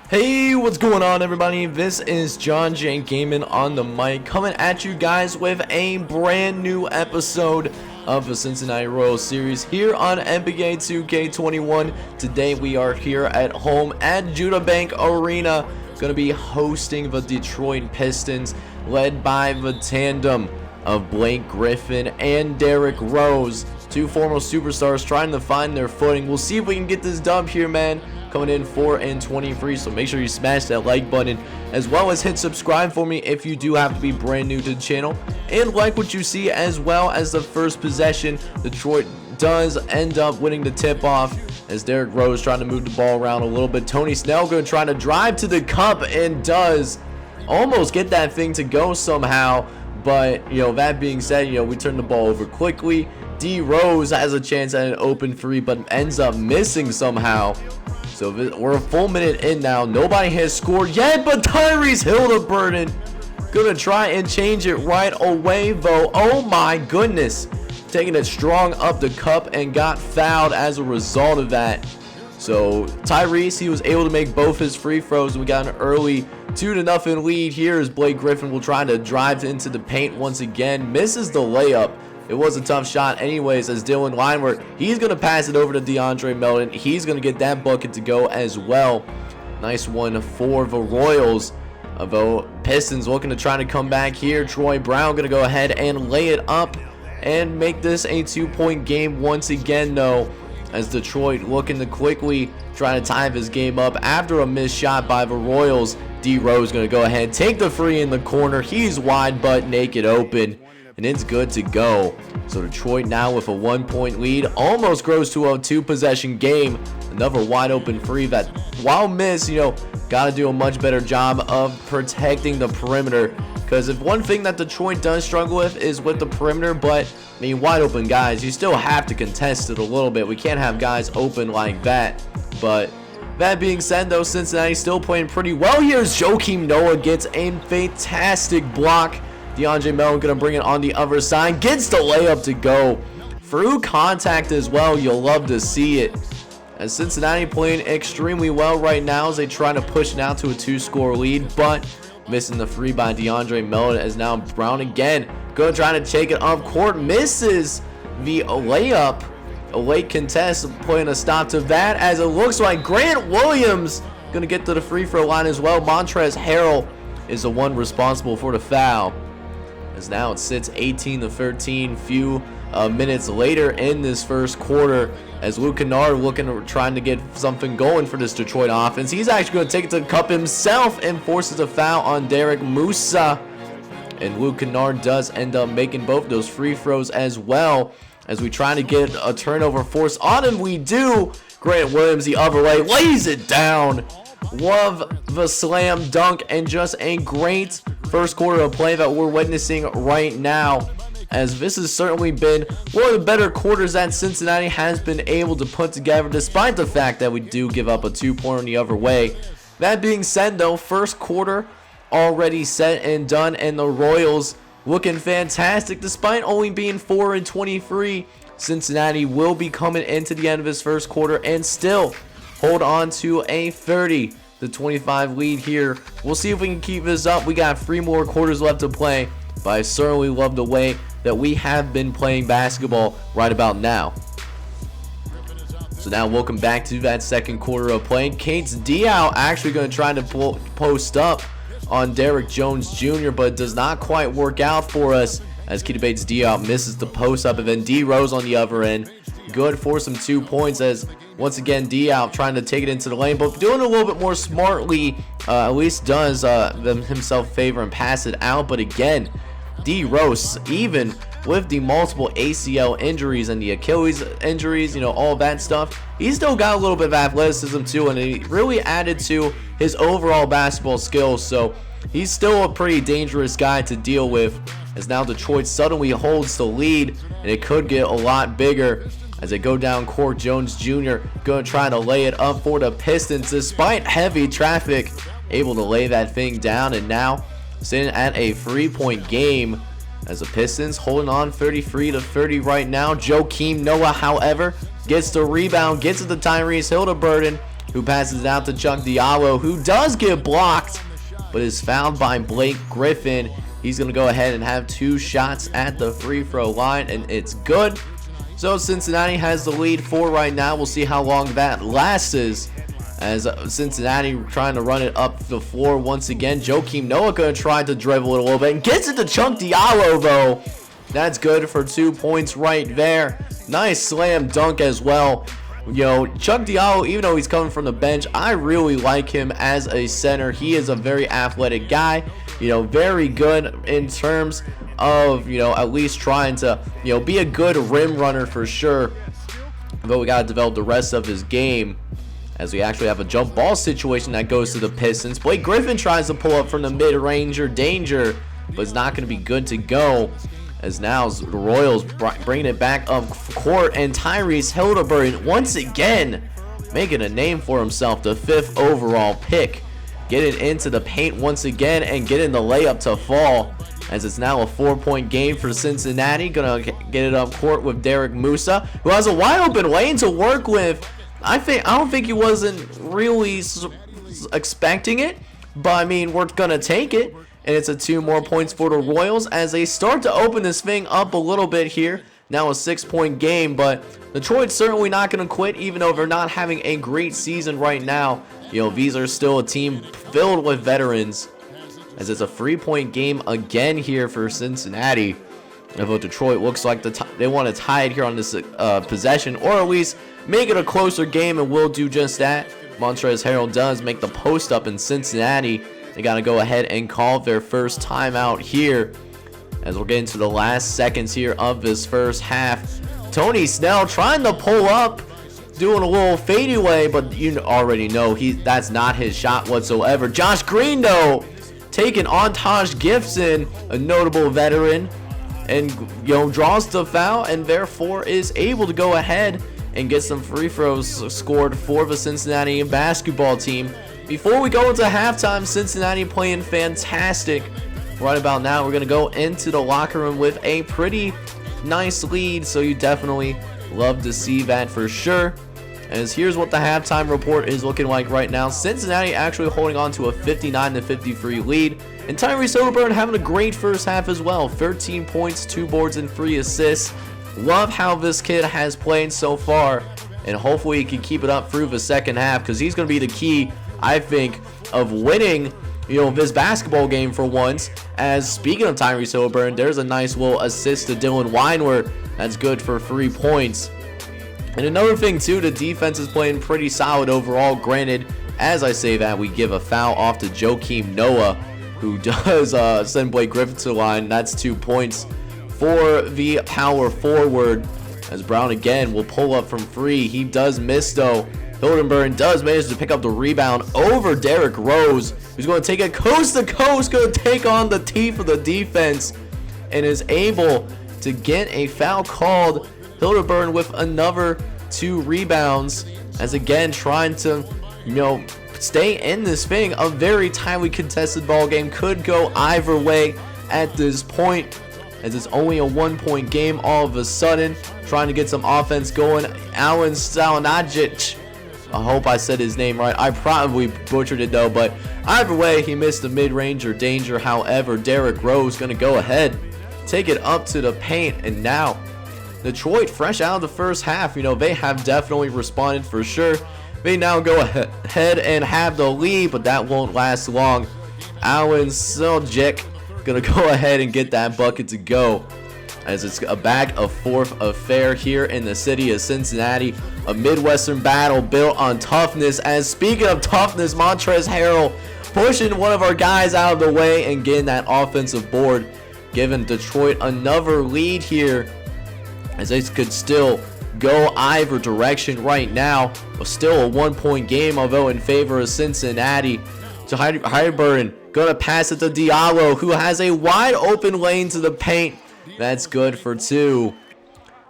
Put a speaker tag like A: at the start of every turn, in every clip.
A: Hey, what's going on, everybody? This is John J Gaming on the mic, coming at you guys with a brand new episode of the Cincinnati Royals series here on NBA 2K21. Today we are here at home at Judah Bank Arena, going to be hosting the Detroit Pistons, led by the tandem of Blake Griffin and Derrick Rose, two former superstars trying to find their footing. We'll see if we can get this dub here, man. Coming in 4-23, so make sure you smash that like button as well as hit subscribe for me if you do have to be brand new to the channel, and like what you see. As well as the first possession, Detroit does end up winning the tip off as Derrick Rose trying to move the ball around a little bit. Tony Snell going to try to drive to the cup and does almost get that thing to go somehow, but that being said, we turn the ball over quickly. D Rose has a chance at an open three but ends up missing somehow. So we're a full minute in now. Nobody has scored yet, but Tyrese Haliburton gonna try and change it right away, though. Oh my goodness. Taking it strong up the cup and got fouled as a result of that. So Tyrese, he was able to make both his free throws. We got an early 2-0 lead here as Blake Griffin will try to drive into the paint once again. Misses the layup. It was a tough shot anyways, as Dylan Linewert, he's going to pass it over to DeAndre Melton. He's going to get that bucket to go as well. Nice one for the Royals. The Pistons looking to try to come back here. Troy Brown going to go ahead and lay it up and make this a 2-point game once again, though, as Detroit looking to quickly try to tie this game up after a missed shot by the Royals. D Rose going to go ahead, take the free in the corner. He's wide butt naked open, and it's good to go. So Detroit now with a 1-point lead, almost grows to a 2-possession game. Another wide open free that, while missed, got to do a much better job of protecting the perimeter. Because if one thing that Detroit does struggle with is with the perimeter, but I mean, wide open guys, you still have to contest it a little bit. We can't have guys open like that. But that being said, though, Cincinnati still playing pretty well here as Joakim Noah gets a fantastic block. DeAndre Melton going to bring it on the other side. Gets the layup to go. Through contact as well. You'll love to see it. As Cincinnati playing extremely well right now as they try to push now to a 2-score lead. But missing the free by DeAndre Melton, as now Brown again going to try to take it up court. Misses the layup. A late contest putting a stop to that, as it looks like Grant Williams going to get to the free throw line as well. Montrezl Harrell is the one responsible for the foul. As now it sits 18-13, few minutes later in this first quarter, as Luke Kennard trying to get something going for this Detroit offense. He's actually going to take it to the cup himself and forces a foul on Derek Musa. And Luke Kennard does end up making both those free throws as well, as we try to get a turnover force on him. We do. Grant Williams the other way, lays it down. Love the slam dunk, and just a great first quarter of play that we're witnessing right now, as this has certainly been one of the better quarters that Cincinnati has been able to put together, despite the fact that we do give up a 2-pointer the other way. That being said, though, first quarter already set and done, and the Royals looking fantastic despite only being 4-23. Cincinnati will be coming into the end of this first quarter and still hold on to a 30-25 lead here. We'll see if we can keep this up. We got 3 more quarters left to play, but I certainly love the way that we have been playing basketball right about now. So now welcome back to that second quarter of play. Kate's Diao actually going to try to post up on Derrick Jones Jr., but it does not quite work out for us, as Keita Bates-Diop misses the post up, and then D Rose on the other end. Good for some 2 points, as once again Diop trying to take it into the lane, but doing a little bit more smartly. At least does himself favor and pass it out. But again, D Rose, even with the multiple ACL injuries and the Achilles injuries, all that stuff, he's still got a little bit of athleticism too, and he really added to his overall basketball skills. So he's still a pretty dangerous guy to deal with, as now Detroit suddenly holds the lead, and it could get a lot bigger as they go down court. Jones Jr. going to try to lay it up for the Pistons despite heavy traffic, able to lay that thing down, and now sitting at a 3-point game as the Pistons holding on 33-30 right now. Joakim Noah, however, gets the rebound, gets it to Tyrese Haliburton, who passes it out to Chuck Diallo, who does get blocked, but is fouled by Blake Griffin. He's going to go ahead and have 2 shots at the free throw line, and it's good. So Cincinnati has the lead 4 right now. We'll see how long that lasts, as Cincinnati trying to run it up the floor once again. Joakim Noah going to try to dribble it a little bit and gets it to Chuck Diallo, though. That's good for 2 points right there. Nice slam dunk as well. Chuck Diallo, even though he's coming from the bench, I really like him as a center. He is a very athletic guy, very good in terms of, at least trying to, be a good rim runner for sure. But we got to develop the rest of his game, as we actually have a jump ball situation that goes to the Pistons. Blake Griffin tries to pull up from the mid-ranger, danger, but it's not going to be good to go. As now the Royals bringing it back up court, and Tyrese Haliburton once again making a name for himself, the 5th overall pick, getting into the paint once again and getting the layup to fall, as it's now a 4-point game for Cincinnati. Gonna get it up court with Derek Musa, who has a wide open lane to work with. I don't think he wasn't really expecting it, but I mean, we're gonna take it. And it's a 2 more points for the Royals as they start to open this thing up a little bit here. Now a 6-point game, but Detroit's certainly not going to quit, even though they're not having a great season right now. These are still a team filled with veterans, as it's a 3-point game again here for Cincinnati. Although Detroit looks like they want to tie it here on this possession, or at least make it a closer game, and will do just that. Montrezl Harrell does make the post up in Cincinnati. They got to go ahead and call their first timeout here, as we'll get into the last seconds here of this first half. Tony Snell trying to pull up, doing a little fadeaway, but you already know that's not his shot whatsoever. Josh Green, though, taking on Taj Gibson, a notable veteran, and draws the foul, and therefore is able to go ahead and get some free throws scored for the Cincinnati basketball team. Before we go into halftime, Cincinnati playing fantastic. Right about now, we're going to go into the locker room with a pretty nice lead, so you definitely love to see that for sure. As here's what the halftime report is looking like right now. Cincinnati actually holding on to a 59-53 lead, and Tyrese Haliburton having a great first half as well. 13 points, 2 boards, and 3 assists. Love how this kid has played so far, and hopefully he can keep it up through the second half, because he's going to be the key, I think, of winning, this basketball game for once. As speaking of Tyrese Haliburton, there's a nice little assist to Dylan Weinwer. That's good for 3 points. And another thing too, the defense is playing pretty solid overall. Granted, as I say that, we give a foul off to Joakim Noah, who does send Blake Griffin to the line. That's 2 points for the power forward. As Brown again will pull up from 3. He does miss though. Haliburton does manage to pick up the rebound over Derrick Rose, who's going to take it coast to coast, going to take on the teeth of the defense, and is able to get a foul called. Haliburton with another 2 rebounds, as again trying to, stay in this thing. A very tightly contested ball game, could go either way at this point, as it's only a 1-point game all of a sudden. Trying to get some offense going. Alen Stalinagic, I hope I said his name right. I probably butchered it though, but either way, he missed the mid-range or danger. However, Derrick Rose going to go ahead, take it up to the paint, and now Detroit, fresh out of the first half, they have definitely responded for sure. They now go ahead and have the lead, but that won't last long. Alen Seljic going to go ahead and get that bucket to go, as it's a back and forth affair here in the city of Cincinnati. A Midwestern battle built on toughness. As speaking of toughness, Montrezl Harrell pushing one of our guys out of the way and getting that offensive board, giving Detroit another lead here, as they could still go either direction right now. But still a 1-point game, although in favor of Cincinnati. To Haliburton, going to pass it to Diallo, who has a wide open lane to the paint. That's good for 2.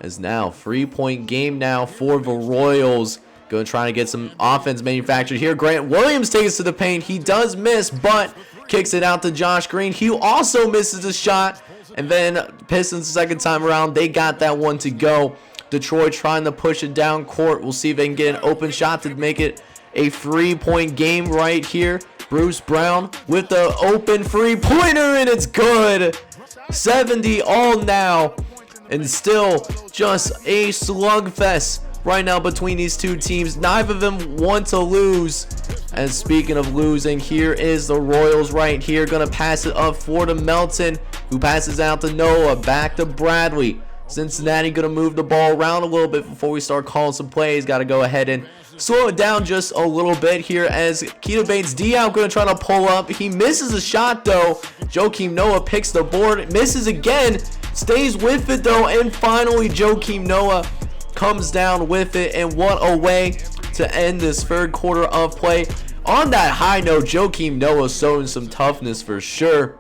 A: As now 3-point game now for the Royals. Going to try to get some offense manufactured here. Grant Williams takes to the paint. He does miss, but kicks it out to Josh Green. He also misses a shot. And then Pistons second time around, they got that one to go. Detroit trying to push it down court. We'll see if they can get an open shot to make it a 3-point game right here. Bruce Brown with the open 3-pointer, and it's good. 70 all now, and still just a slugfest right now between these two teams. Neither of them want to lose. And speaking of losing, here is the Royals right here. Gonna pass it up for to Melton, who passes out to Noah. Back to Bradley. Cincinnati gonna move the ball around a little bit before we start calling some plays. Gotta go ahead and slow it down just a little bit here as Keto Bates Diop gonna try to pull up. He misses a shot though. Joakim Noah picks the board, misses again, stays with it though, and finally Joakim Noah comes down with it. And what a way to end this third quarter of play. On that high note, Joakim Noah showing some toughness for sure.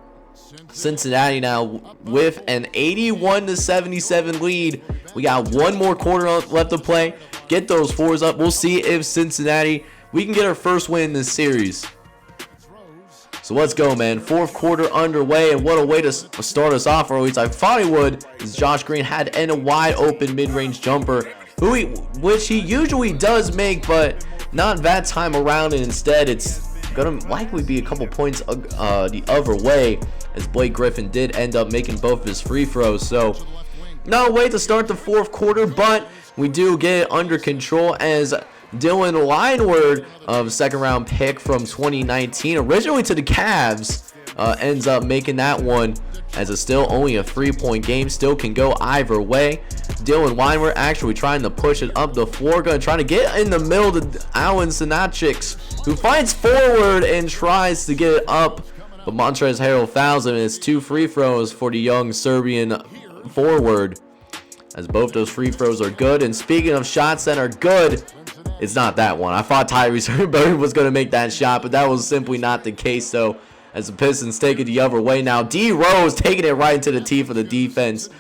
A: Cincinnati now with an 81-77 lead. We got one more quarter left to play. Get those fours up. We'll see if Cincinnati, we can get our first win in this series. So let's go, man. Fourth quarter underway, and what a way to start us off, or at least I thought he would, as Josh Green had a wide open mid-range jumper, which he usually does make, but not that time around, and instead it's gonna likely be a couple points the other way, as Blake Griffin did end up making both of his free throws. So no way to start the fourth quarter, but we do get it under control as Dylan Lineward, of second-round pick from 2019, originally to the Cavs, ends up making that one, as it's still only a 3-point game. Still can go either way. Dylan Lineward actually trying to push it up the floor, going to try to get in the middle to Alan Sinacic, who fights forward and tries to get it up, but Montrezl Harrell fouls him, and it's 2 free throws for the young Serbian forward, as both those free throws are good. And speaking of shots that are good, it's not that one. I thought Tyrese Haliburton was going to make that shot, but that was simply not the case. So as the Pistons take it the other way now, D Rose taking it right into the teeth of the defense,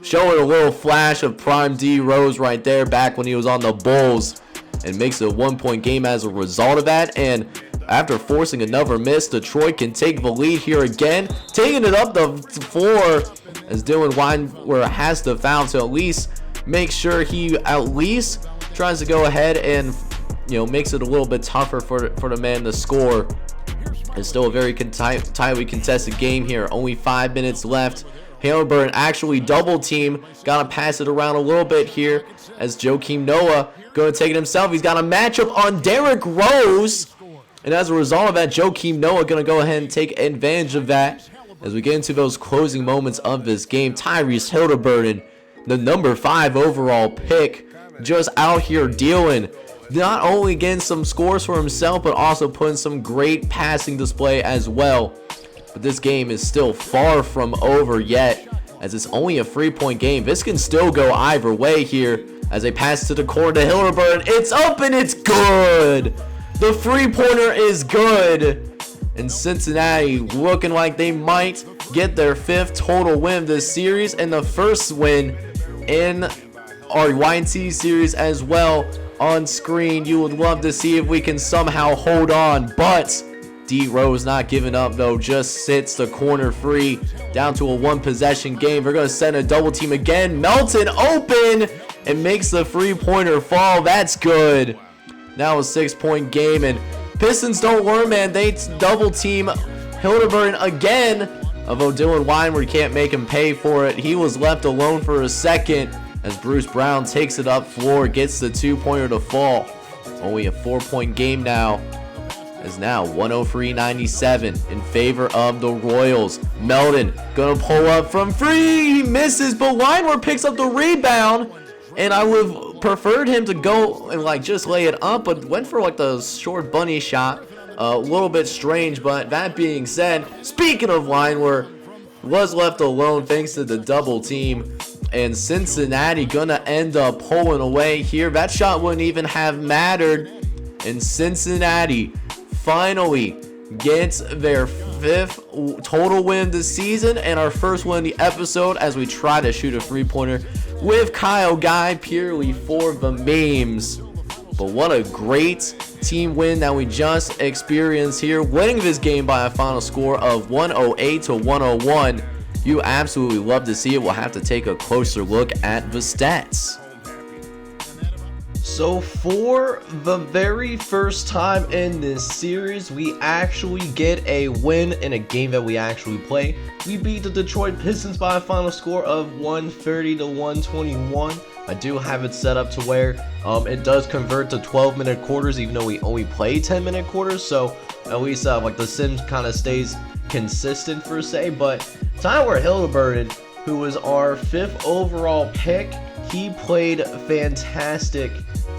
A: showing a little flash of prime D Rose right there back when he was on the Bulls, and makes it a 1-point game as a result of that. And after forcing another miss, Detroit can take the lead here again, taking it up the floor, as Dylan Wine has to foul to at least make sure he at least tries to go ahead and, makes it a little bit tougher for the man to score. It's still a very tightly contested game here. Only 5 minutes left. Haliburton actually double team. Gotta pass it around a little bit here, as Joakim Noah going to take it himself. He's got a matchup on Derrick Rose, and as a result of that, Joakim Noah going to go ahead and take advantage of that. As we get into those closing moments of this game, Tyrese Haliburton, the number 5 overall pick, just out here dealing, not only getting some scores for himself, but also putting some great passing display as well. But this game is still far from over yet, as it's only a 3-point game. This can still go either way here, as they pass to the corner to Haliburton. It's up and it's good. The 3-pointer is good, and Cincinnati looking like they might get their 5th total win this series, and the first win in our YT series as well. On screen, you would love to see if we can somehow hold on, but D Rose not giving up though, just sits the corner free, down to a 1-possession game. They're going to send a double team again. Melton open and makes the 3-pointer fall. That's good. Now a 6-point game, and Pistons don't learn, man. They double team Haliburton again, although Dylan Weinberg can't make him pay for it. He was left alone for a second, as Bruce Brown takes it up floor, gets the 2-pointer to fall. Only a 4-point game now, as now 103-97 in favor of the Royals. Melton gonna pull up from free, he misses, but Weinberg picks up the rebound, and I would have preferred him to go and just lay it up, but went for the short bunny shot. A little bit strange, but that being said, speaking of Weinberg, was left alone thanks to the double team, and Cincinnati gonna end up pulling away here. That shot wouldn't even have mattered, and Cincinnati finally gets their 5th total win this season, and our first win in the episode, as we try to shoot a 3-pointer with Kyle Guy purely for the memes. But what a great team win that we just experienced here, winning this game by a final score of 108-101. You absolutely love to see it. We'll have to take a closer look at the stats. So for the very first time in this series, we actually get a win in a game that we actually play. We beat the Detroit Pistons by a final score of 130 to 121. I do have it set up to where it does convert to 12-minute quarters, even though we only play 10-minute quarters. So at least like the sim kind of stays consistent per se. But Haliburton, who was our 5th overall pick, he played fantastic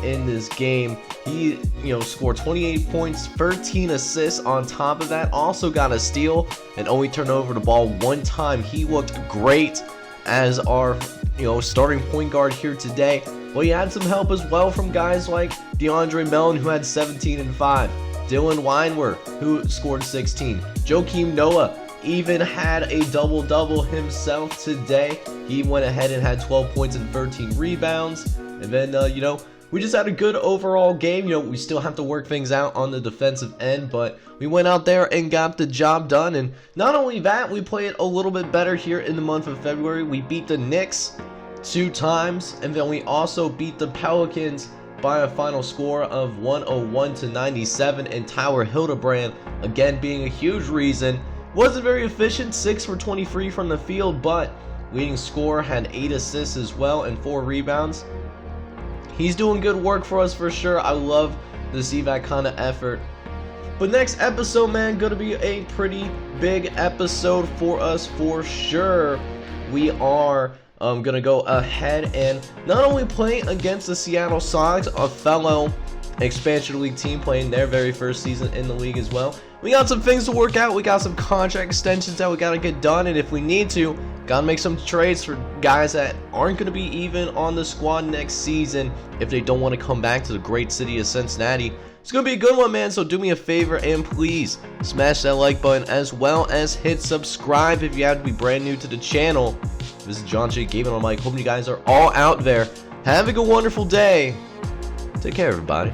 A: in this game. He, scored 28 points, 13 assists on top of that. Also got a steal and only turned over the ball one time. He looked great as our, starting point guard here today. Well, he had some help as well from guys like DeAndre Mellon, who had 17 and 5. Dylan Weinwer, who scored 16. Joakim Noah even had a double-double himself today. He went ahead and had 12 points and 13 rebounds. And then, we just had a good overall game. We still have to work things out on the defensive end, but we went out there and got the job done. And not only that, we played a little bit better here in the month of February. We beat the Knicks 2 times, and then we also beat the Pelicans by a final score of 101 to 97. And Tyler Hildebrand, again, being a huge reason. Wasn't very efficient, 6 for 23 from the field, but leading scorer, had 8 assists as well and 4 rebounds. He's doing good work for us for sure. I love to see that kind of effort. But next episode, man, gonna be a pretty big episode for us for sure. We are gonna go ahead and not only play against the Seattle Sox, a fellow expansion league team playing their very first season in the league as well. We got some things to work out. We got some contract extensions that we gotta get done, and if we need to, gotta make some trades for guys that aren't gonna be even on the squad next season if they don't want to come back to the great city of Cincinnati. It's gonna be a good one, man, so do me a favor and please smash that like button as well as hit subscribe if you have to be brand new to the channel. This is John J. Gaming on Mike. Hope you guys are all out there having a wonderful day. Take care, everybody.